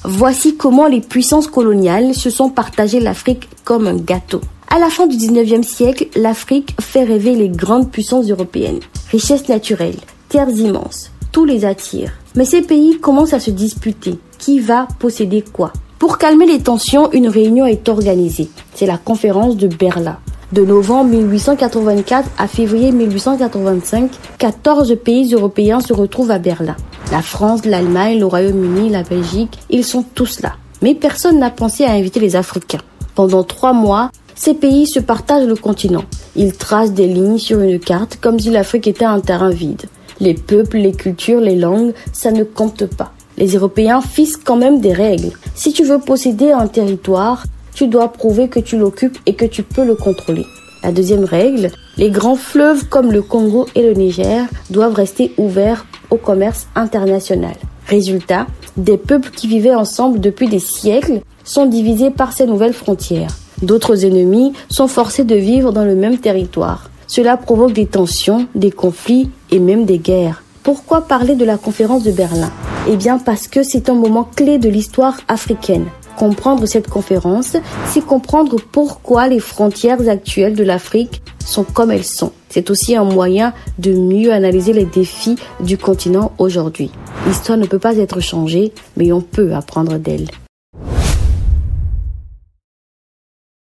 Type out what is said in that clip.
Voici comment les puissances coloniales se sont partagées l'Afrique comme un gâteau. À la fin du 19e siècle, l'Afrique fait rêver les grandes puissances européennes. Richesses naturelles, terres immenses, tout les attire. Mais ces pays commencent à se disputer. Qui va posséder quoi? Pour calmer les tensions, une réunion est organisée. C'est la conférence de Berlin. De novembre 1884 à février 1885, 14 pays européens se retrouvent à Berlin. La France, l'Allemagne, le Royaume-Uni, la Belgique, ils sont tous là. Mais personne n'a pensé à inviter les Africains. Pendant 3 mois, ces pays se partagent le continent. Ils tracent des lignes sur une carte comme si l'Afrique était un terrain vide. Les peuples, les cultures, les langues, ça ne compte pas. Les Européens fixent quand même des règles. Si tu veux posséder un territoire, tu dois prouver que tu l'occupes et que tu peux le contrôler. La deuxième règle, les grands fleuves comme le Congo et le Niger doivent rester ouverts au commerce international. Résultat, des peuples qui vivaient ensemble depuis des siècles sont divisés par ces nouvelles frontières. D'autres ennemis sont forcés de vivre dans le même territoire. Cela provoque des tensions, des conflits et même des guerres. Pourquoi parler de la conférence de Berlin? Eh bien parce que c'est un moment clé de l'histoire africaine. Comprendre cette conférence, c'est comprendre pourquoi les frontières actuelles de l'Afrique sont comme elles sont. C'est aussi un moyen de mieux analyser les défis du continent aujourd'hui. L'histoire ne peut pas être changée, mais on peut apprendre d'elle.